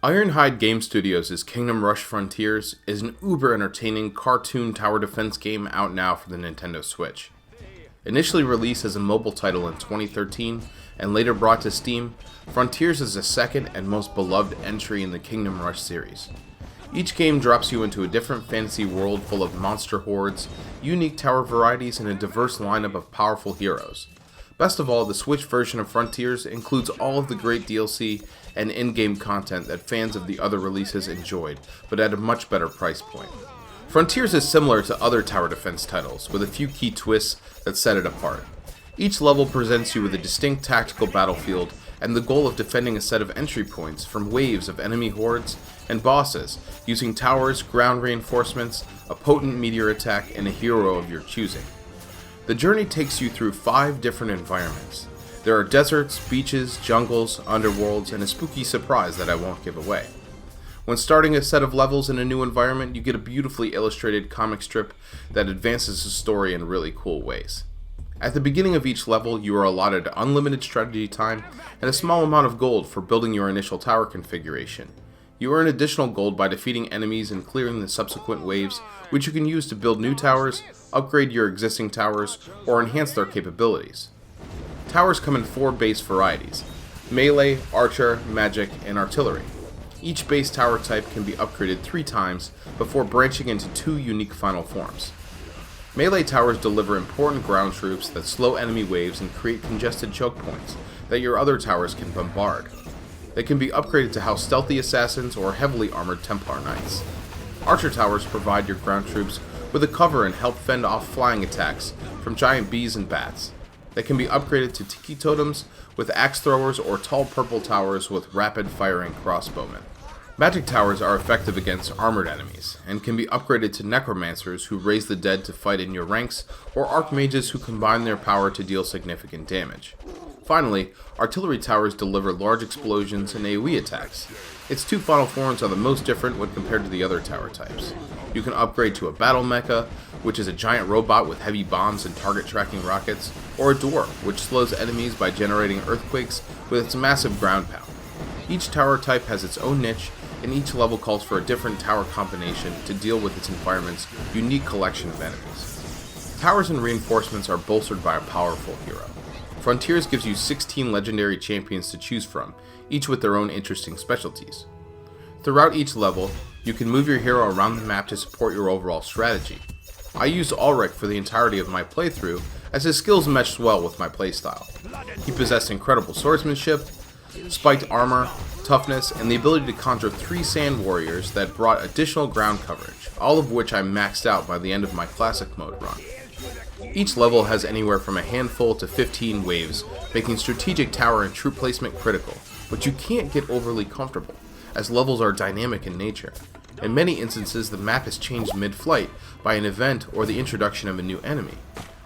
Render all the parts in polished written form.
Ironhide Game Studios' Kingdom Rush Frontiers is an uber-entertaining cartoon tower defense game out now for the Nintendo Switch. Initially released as a mobile title in 2013 and later brought to Steam, Frontiers is the second and most beloved entry in the Kingdom Rush series. Each game drops you into a different fantasy world full of monster hordes, unique tower varieties, and a diverse lineup of powerful heroes. Best of all, the Switch version of Frontiers includes all of the great DLC and in-game content that fans of the other releases enjoyed, but at a much better price point. Frontiers is similar to other tower defense titles, with a few key twists that set it apart. Each level presents you with a distinct tactical battlefield and the goal of defending a set of entry points from waves of enemy hordes and bosses, using towers, ground reinforcements, a potent meteor attack, and a hero of your choosing. The journey takes you through 5 different environments. There are deserts, beaches, jungles, underworlds, and a spooky surprise that I won't give away. When starting a set of levels in a new environment, you get a beautifully illustrated comic strip that advances the story in really cool ways. At the beginning of each level, you are allotted unlimited strategy time and a small amount of gold for building your initial tower configuration. You earn additional gold by defeating enemies and clearing the subsequent waves, which you can use to build new towers, upgrade your existing towers, or enhance their capabilities. Towers come in 4 base varieties: melee, archer, magic, and artillery. Each base tower type can be upgraded 3 times before branching into 2 unique final forms. Melee towers deliver important ground troops that slow enemy waves and create congested choke points that your other towers can bombard. They can be upgraded to house stealthy assassins or heavily armored Templar Knights. Archer towers provide your ground troops with a cover and help fend off flying attacks from giant bees and bats. They can be upgraded to tiki totems with axe throwers or tall purple towers with rapid firing crossbowmen. Magic towers are effective against armored enemies, and can be upgraded to necromancers who raise the dead to fight in your ranks, or archmages who combine their power to deal significant damage. Finally, artillery towers deliver large explosions and AoE attacks. Its 2 final forms are the most different when compared to the other tower types. You can upgrade to a battle mecha, which is a giant robot with heavy bombs and target tracking rockets, or a dwarf, which slows enemies by generating earthquakes with its massive ground pound. Each tower type has its own niche, and each level calls for a different tower combination to deal with its environment's unique collection of enemies. Towers and reinforcements are bolstered by a powerful hero. Frontiers gives you 16 legendary champions to choose from, each with their own interesting specialties. Throughout each level, you can move your hero around the map to support your overall strategy. I used Ulrich for the entirety of my playthrough, as his skills meshed well with my playstyle. He possessed incredible swordsmanship, spiked armor, toughness, and the ability to conjure 3 sand warriors that brought additional ground coverage, all of which I maxed out by the end of my classic mode run. Each level has anywhere from a handful to 15 waves, making strategic tower and troop placement critical, but you can't get overly comfortable, as levels are dynamic in nature. In many instances, the map is changed mid-flight by an event or the introduction of a new enemy.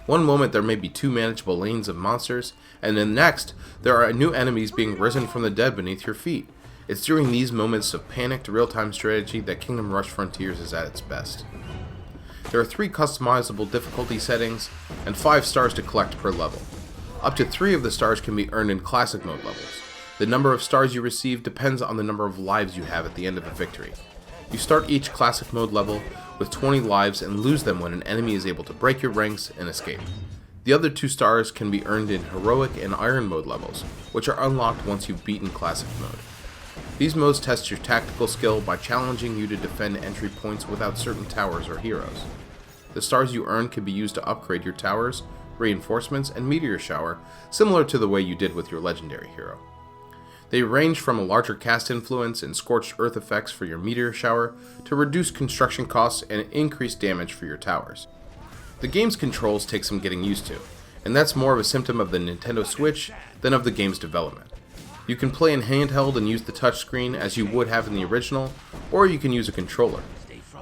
One moment there may be 2 manageable lanes of monsters, and then next, there are new enemies being risen from the dead beneath your feet. It's during these moments of panicked real-time strategy that Kingdom Rush Frontiers is at its best. There are 3 customizable difficulty settings, and 5 stars to collect per level. Up to 3 of the stars can be earned in Classic Mode levels. The number of stars you receive depends on the number of lives you have at the end of a victory. You start each Classic Mode level with 20 lives and lose them when an enemy is able to break your ranks and escape. The other 2 stars can be earned in Heroic and Iron Mode levels, which are unlocked once you've beaten Classic Mode. These modes test your tactical skill by challenging you to defend entry points without certain towers or heroes. The stars you earn can be used to upgrade your towers, reinforcements, and meteor shower, similar to the way you did with your legendary hero. They range from a larger cast influence and scorched earth effects for your meteor shower to reduce construction costs and increase damage for your towers. The game's controls take some getting used to, and that's more of a symptom of the Nintendo Switch than of the game's development. You can play in handheld and use the touchscreen as you would have in the original, or you can use a controller.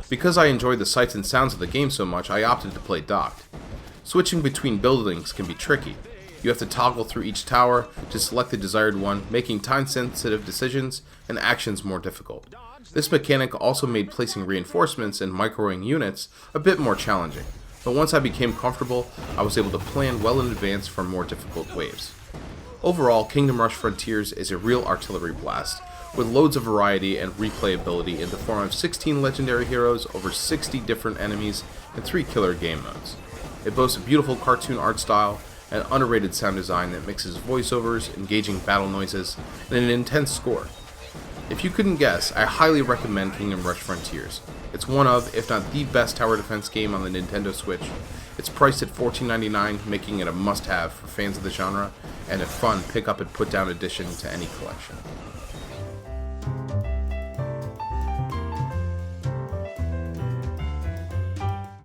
Because I enjoyed the sights and sounds of the game so much, I opted to play docked. Switching between buildings can be tricky. You have to toggle through each tower to select the desired one, making time-sensitive decisions and actions more difficult. This mechanic also made placing reinforcements and microing units a bit more challenging, but once I became comfortable, I was able to plan well in advance for more difficult waves. Overall, Kingdom Rush Frontiers is a real artillery blast, with loads of variety and replayability in the form of 16 legendary heroes, over 60 different enemies, and 3 killer game modes. It boasts a beautiful cartoon art style, an underrated sound design that mixes voiceovers, engaging battle noises, and an intense score. If you couldn't guess, I highly recommend Kingdom Rush Frontiers. It's one of, if not the best tower defense game on the Nintendo Switch. It's priced at $14.99, making it a must-have for fans of the genre, and a fun pick-up and put-down addition to any collection.